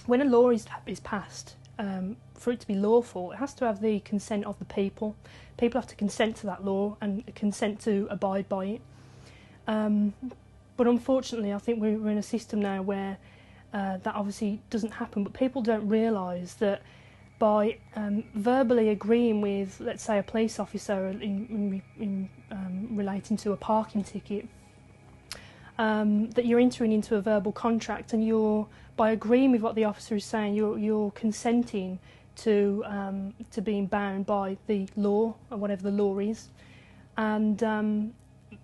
when a law is passed, for it to be lawful, it has to have the consent of the people. People have to consent to that law and consent to abide by it. But unfortunately, I think we're in a system now where that obviously doesn't happen, but people don't realise that by verbally agreeing with, let's say, a police officer in relating to a parking ticket, that you're entering into a verbal contract, and by agreeing with what the officer is saying, you're consenting to being bound by the law, or whatever the law is. And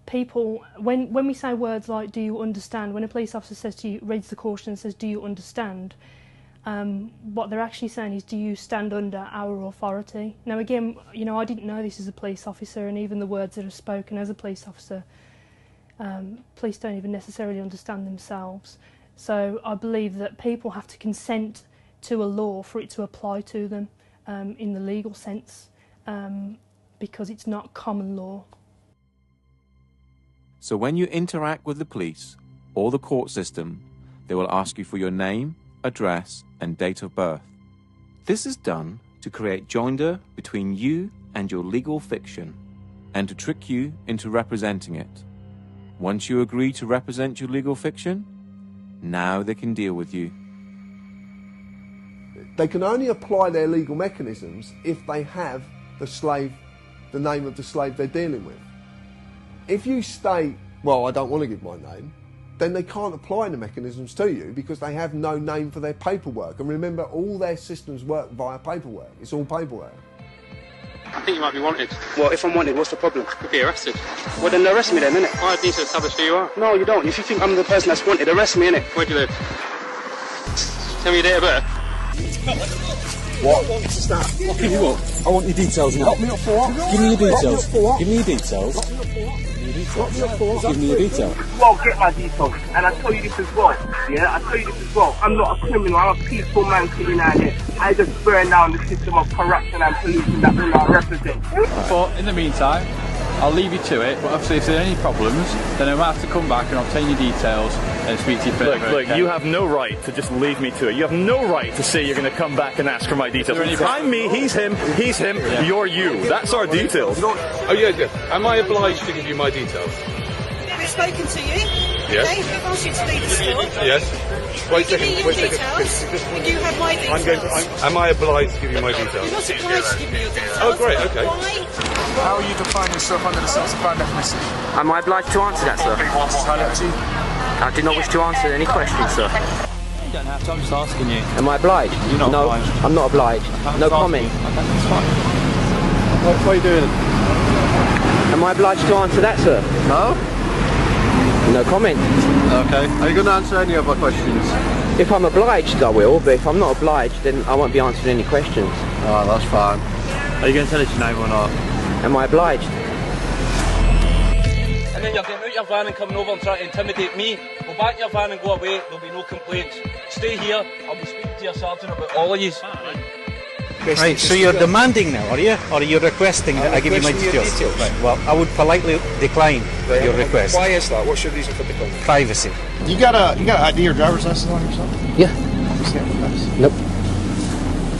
people, when we say words like "do you understand," when a police officer says to you, reads the caution and says "do you understand," what they're actually saying is, do you stand under our authority? Now again, you know, I didn't know this as a police officer, and even the words that are spoken as a police officer, police don't even necessarily understand themselves. So I believe that people have to consent to a law for it to apply to them in the legal sense, because it's not common law. So when you interact with the police or the court system, they will ask you for your name, address, and date of birth. This is done to create joinder between you and your legal fiction, and to trick you into representing it. Once you agree to represent your legal fiction, now they can deal with you. They can only apply their legal mechanisms if they have the name of the slave they're dealing with. If you state, well, I don't want to give my name, then they can't apply the mechanisms to you because they have no name for their paperwork. And remember, all their systems work via paperwork. It's all paperwork. I think you might be wanted. Well, if I'm wanted, what's the problem? Could be arrested. Well, then arrest me then, innit? I need to establish who you are. No, you don't. If you think I'm the person that's wanted, arrest me, innit? Where do you live? Tell me your date of birth. What? What's that? What can you want? I want your details now. Lock me up for what? Give me your details. Give me your details. Give me your details. Lock me up for what? Give me your details. You won't get my details, and I tell you this as well. Yeah, I tell you this as well. I'm not a criminal. I'm a peaceful man sitting out here. I just burn down the system of corruption and pollution that we are represent. But in the meantime, I'll leave you to it. But obviously, if there are any problems, then I might have to come back and obtain your details and speak to you further. Look, you have no right to just leave me to it. You have no right to say you're going to come back and ask for my details. I'm me, he's him, yeah. You're you. That's our details. Oh yeah. Am I obliged to give you my details? We've spoken to you. Yes. Okay, we've asked you to leave the store. Yes. Wait a second. You do have my details. Am I obliged to give you my details? You're not obliged to give me your details. Oh, great, okay. Why? How are you define yourself under the sex crime definition? Am I obliged to answer that, sir? I do not wish to answer any questions, sir. You don't have to, I'm just asking you. Am I obliged? You're not obliged. I'm not obliged. No comment. Okay, that's fine. What are you doing? Am I obliged to answer that, sir? No? No comment. Okay. Are you going to answer any other questions? If I'm obliged, I will, but if I'm not obliged, then I won't be answering any questions. Oh, that's fine. Are you going to tell us your name or not? Am I obliged? And then you're getting out your van and coming over and trying to intimidate me. Go back in your van and go away, there'll be no complaints. Stay here, I'll be speaking to your sergeant about all of you. Right, so you're demanding now, are you? Or are you requesting that I give you my details? Right, well, I would politely decline your request. Why is that? What's your reason for declining? Privacy. You got an ID or driver's license on yourself? Yeah. Nope.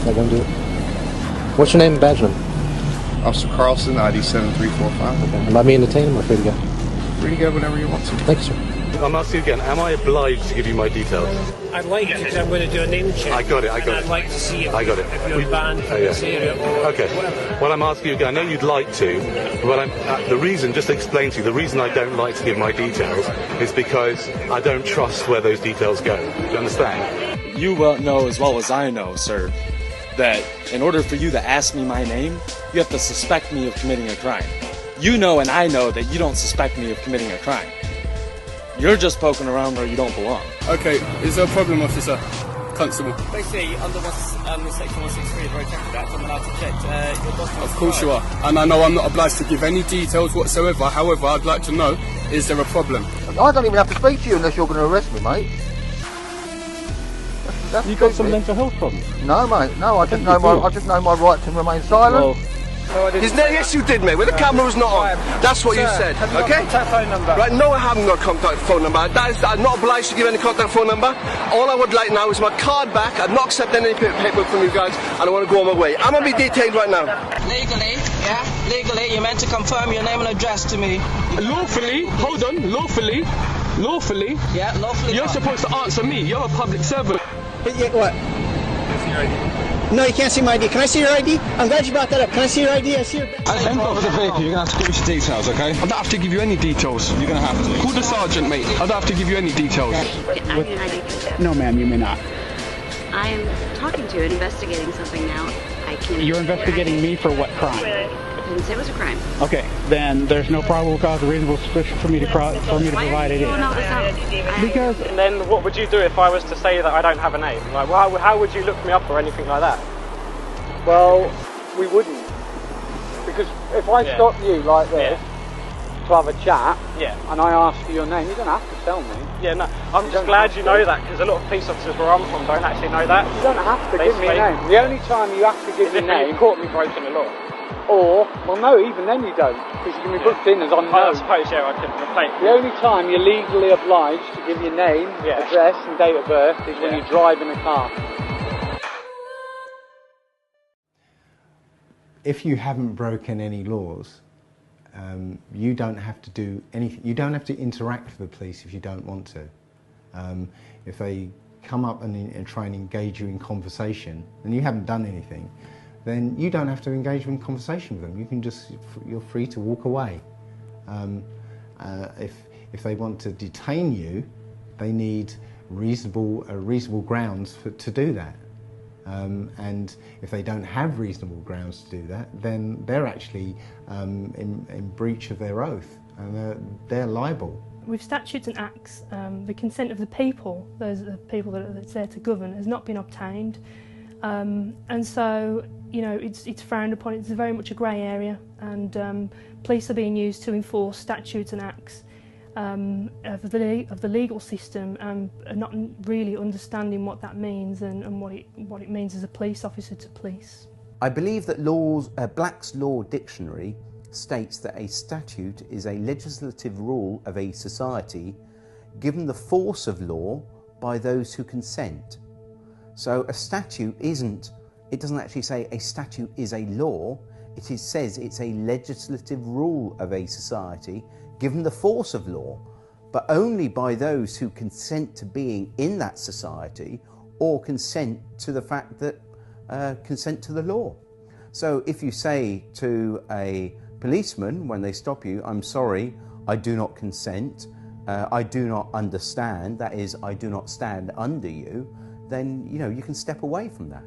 I won't do it. What's your name and badge number? Officer Carlson, ID 7345. Okay. Am I being detained or am I free to go? Free to go whenever you want to. Thank you, sir. I'm asking you again, am I obliged to give you my details? I'd like to, because I'm going to do a name check. I got it. I'd like to see if, I got it. if you're banned from this area or okay. whatever. Well, I'm asking you again, I know you'd like to, but the reason, just to explain to you, the reason I don't like to give my details is because I don't trust where those details go. Do you understand? You well know as well as I know, sir, that in order for you to ask me my name, you have to suspect me of committing a crime. You know and I know that you don't suspect me of committing a crime. You're just poking around where you don't belong. Okay, is there a problem, officer? Constable. Basically, under section 163 of the Road Traffic Act, I'm allowed to check your documents. Of course you are. And I know I'm not obliged to give any details whatsoever. However, I'd like to know, is there a problem? I don't even have to speak to you unless you're going to arrest me, mate. You got some mental health problems? No, mate. No, I just know my right to remain silent. Well, No, I didn't. Yes, you did, mate. When the camera was not on. That's what you said. Have you got Okay? a contact phone number? Right, no, I haven't got a contact phone number. I'm not obliged to give any contact phone number. All I would like now is my card back. I'm not accepting any paperwork from you guys, and I want to go on my way. I'm going to be detained right now. Legally, yeah? Legally, you're meant to confirm your name and address to me. Lawfully? Hold on. Lawfully? Lawfully? Yeah, lawfully. You're supposed to answer me. You're a public servant. But yeah, what? No, you can't see my ID. Can I see your ID? I'm glad you brought that up. Can I see your ID? I see your... Hand over the vehicle. You're going to have to give us your details, okay? I don't have to give you any details. You're going to have to. Call the sergeant, mate. I don't have to give you any details. No, ma'am, you may not. I am talking to you, investigating something now. I can't. You're investigating me for what crime? I didn't say it was a crime. Okay, then there's no probable cause or reasonable suspicion for me to provide it. Because and then what would you do if I was to say that I don't have a name? Like, how would you look me up or anything like that? Well, we wouldn't. Because if I stop you like this to have a chat, and I ask for your name, you don't have to tell me. Yeah, no, I'm just glad you know that, because a lot of police officers where I'm from don't actually know that. You don't have to give me a name. The only time you have to give me a name... You caught me breaking the law. Or, well no, even then you don't, because you can be booked in as unknown. I suppose, I can replace. The only time you're legally obliged to give your name, address and date of birth is when you drive in a car. If you haven't broken any laws, you don't have to do anything. You don't have to interact with the police if you don't want to. If they come up and try and engage you in conversation, and you haven't done anything, then you don't have to engage in conversation with them. You can you're free to walk away. If they want to detain you, they need reasonable grounds to do that. And if they don't have reasonable grounds to do that, then they're actually in breach of their oath, and they're liable. With statutes and acts, the consent of the people, those are the people that's there to govern, has not been obtained. And so, it's frowned upon. It's very much a grey area, and police are being used to enforce statutes and acts of the legal system, and not really understanding what that means and what it means as a police officer to police. I believe that Black's Law Dictionary states that a statute is a legislative rule of a society given the force of law by those who consent. So a statute it doesn't actually say a statute is a law, it says it's a legislative rule of a society given the force of law, but only by those who consent to being in that society or consent to the fact that consent to the law. So if you say to a policeman when they stop you, I'm sorry, I do not consent, I do not understand, that is, I do not stand under you, then you can step away from that.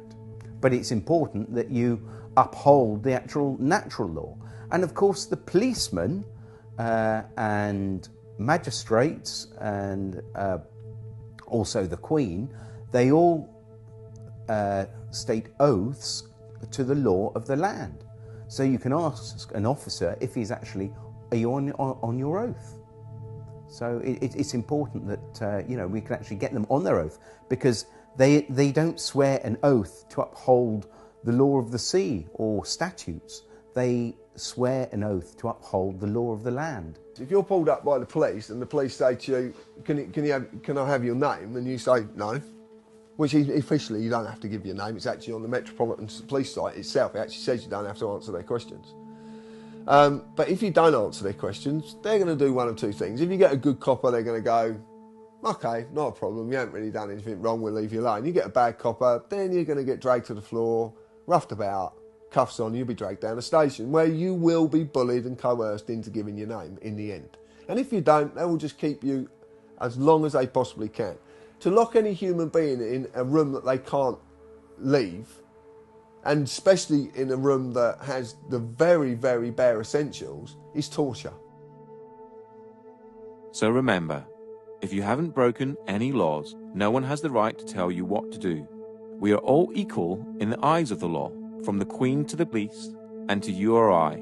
But it's important that you uphold the actual natural law. And of course the policemen and magistrates and also the Queen, they all state oaths to the law of the land. So you can ask an officer if he's actually, are you on your oath? So it's important that we can actually get them on their oath, because they don't swear an oath to uphold the law of the sea or statutes. They swear an oath to uphold the law of the land. If you're pulled up by the police and the police say to you, can I have your name? And you say no, which officially you don't have to give your name. It's actually on the Metropolitan Police site itself. It actually says you don't have to answer their questions. But if you don't answer their questions, they're going to do one of two things. If you get a good copper, they're going to go, okay, not a problem, you haven't really done anything wrong, we'll leave you alone. You get a bad copper, then you're going to get dragged to the floor, roughed about, cuffs on, you'll be dragged down a station where you will be bullied and coerced into giving your name in the end. And if you don't, they will just keep you as long as they possibly can. To lock any human being in a room that they can't leave, and especially in a room that has the very, very bare essentials, is torture. So remember, if you haven't broken any laws, no one has the right to tell you what to do. We are all equal in the eyes of the law, from the Queen to the police and to you or I,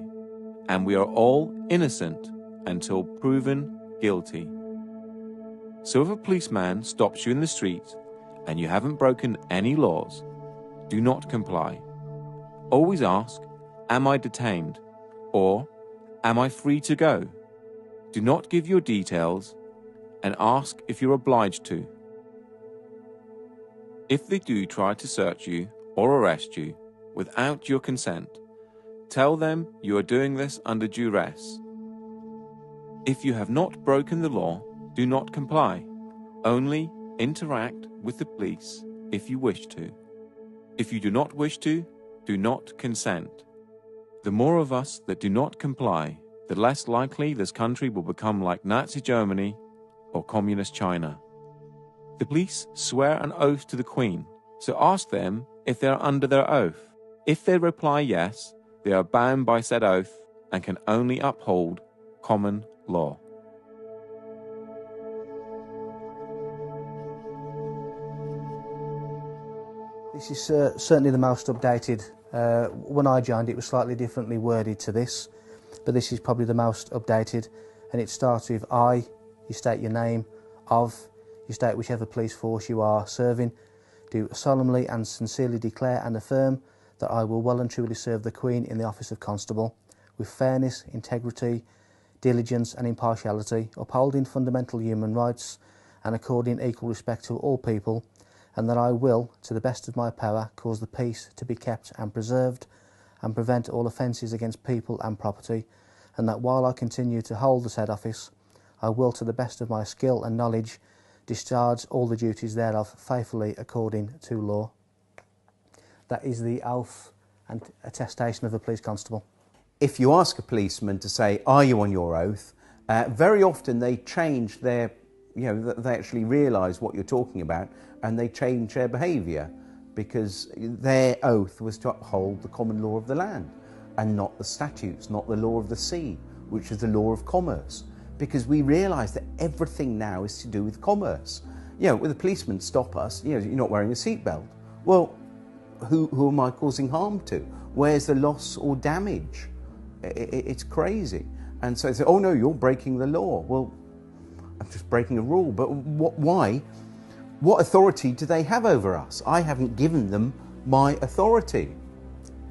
and we are all innocent until proven guilty. So if a policeman stops you in the street and you haven't broken any laws, do not comply. Always ask, am I detained? Or, am I free to go? Do not give your details and ask if you're obliged to. If they do try to search you or arrest you without your consent, tell them you are doing this under duress. If you have not broken the law, do not comply. Only interact with the police if you wish to. If you do not wish to, do not consent. The more of us that do not comply, the less likely this country will become like Nazi Germany or Communist China. The police swear an oath to the Queen, so ask them if they are under their oath. If they reply yes, they are bound by said oath and can only uphold common law. This is certainly the most updated. When I joined, it was slightly differently worded to this, but this is probably the most updated, and it starts with I, you state your name, of, you state whichever police force you are serving, do solemnly and sincerely declare and affirm that I will well and truly serve the Queen in the office of Constable, with fairness, integrity, diligence and impartiality, upholding fundamental human rights and according equal respect to all people, and that I will, to the best of my power, cause the peace to be kept and preserved, and prevent all offences against people and property, and that while I continue to hold the said office, I will, to the best of my skill and knowledge, discharge all the duties thereof faithfully according to law. That is the oath and attestation of a police constable. If you ask a policeman to say, are you on your oath, very often they change their, they actually realise what you're talking about and they change their behaviour because their oath was to uphold the common law of the land and not the statutes, not the law of the sea, which is the law of commerce. Because we realise that everything now is to do with commerce. When the policemen stop us, you're not wearing a seatbelt. Well, who am I causing harm to? Where's the loss or damage? It's crazy. And so they say, oh no, you're breaking the law. Well, I'm just breaking a rule, but why? What authority do they have over us? I haven't given them my authority.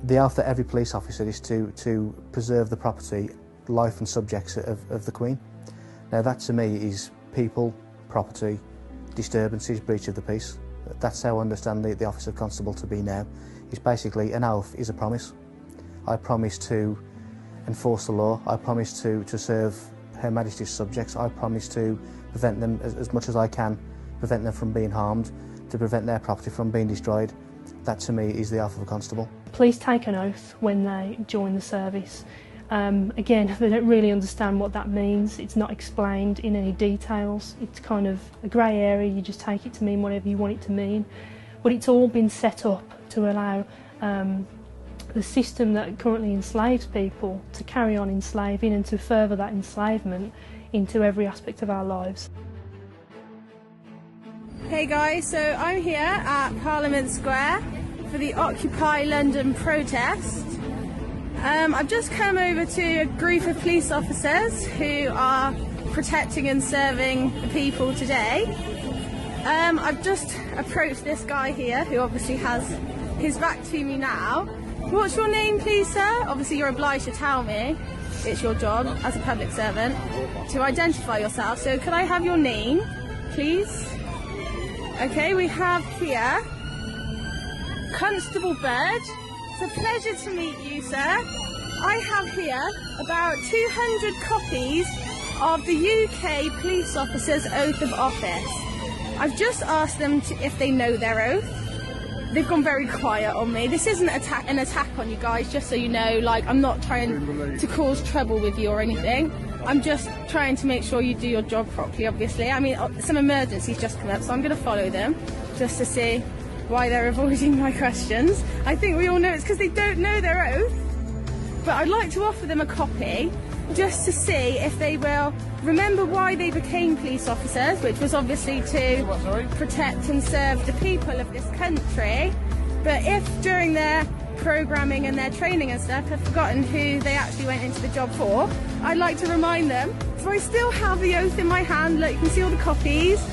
The oath of every police officer is to preserve the property, life and subjects of the Queen. Now that to me is people, property, disturbances, breach of the peace. That's how I understand the office of constable to be now. It's basically an oath is a promise. I promise to enforce the law. I promise to serve Her Majesty's subjects. I promise to prevent them as much as I can, prevent them from being harmed, to prevent their property from being destroyed. That to me is the oath of a constable. Police take an oath when they join the service. Again, they don't really understand what that means. It's not explained in any details. It's kind of a grey area. You just take it to mean whatever you want it to mean. But it's all been set up to allow the system that currently enslaves people to carry on enslaving and to further that enslavement into every aspect of our lives. Hey guys, so I'm here at Parliament Square for the Occupy London protest. I've just come over to a group of police officers who are protecting and serving the people today. I've just approached this guy here who obviously has his back to me now. What's your name please, sir? Obviously you're obliged to tell me. It's your job as a public servant to identify yourself. So could I have your name, please? Okay, we have here Constable Bird. It's a pleasure to meet you, sir. I have here about 200 copies of the UK police officer's oath of office. I've just asked them if they know their oath. They've gone very quiet on me. This isn't an attack on you guys, just so you know. Like, I'm not trying to cause trouble with you or anything. I'm just trying to make sure you do your job properly, obviously. I mean, some emergencies just come up, so I'm going to follow them just to see why they're avoiding my questions. I think we all know it's because they don't know their oath. But I'd like to offer them a copy just to see if they will remember why they became police officers, which was obviously to protect and serve the people of this country. But if during their programming and their training and stuff have forgotten who they actually went into the job for, I'd like to remind them. So I still have the oath in my hand. Look, you can see all the copies.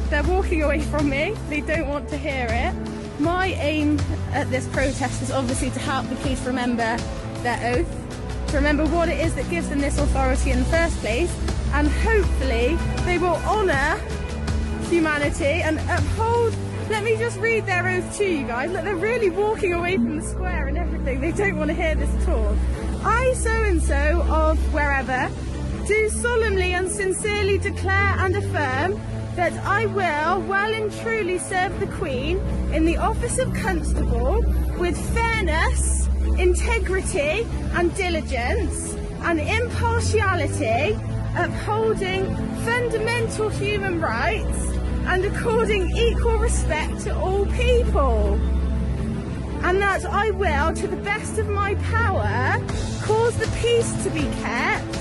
They're walking away from me. They don't want to hear it. My aim at this protest is obviously to help the police remember their oath, to remember what it is that gives them this authority in the first place, and hopefully they will honour humanity and uphold. Let me just read their oath to you guys. Look, they're really walking away from the square and everything. They don't want to hear this at all. I, so-and-so of wherever, do solemnly and sincerely declare and affirm that I will well and truly serve the Queen in the office of Constable with fairness, integrity and diligence and impartiality, upholding fundamental human rights and according equal respect to all people. And that I will, to the best of my power, cause the peace to be kept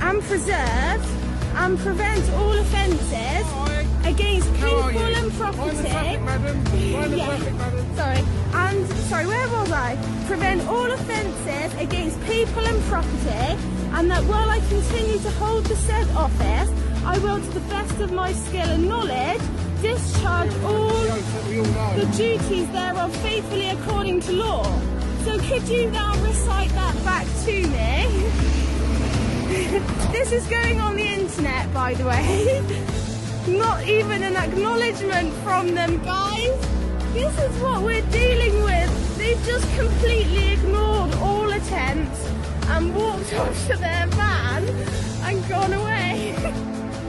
and preserved and prevent all offences against people and property. Sorry, where was I? Prevent all offences against people and property, and that while I continue to hold the said office, I will, to the best of my skill and knowledge, discharge all the duties thereof faithfully according to law. So could you now recite that back to me? This is going on the internet, by the way. Not even an acknowledgement from them, guys. This is what we're dealing with. They've just completely ignored all attempts and walked off to their van and gone away.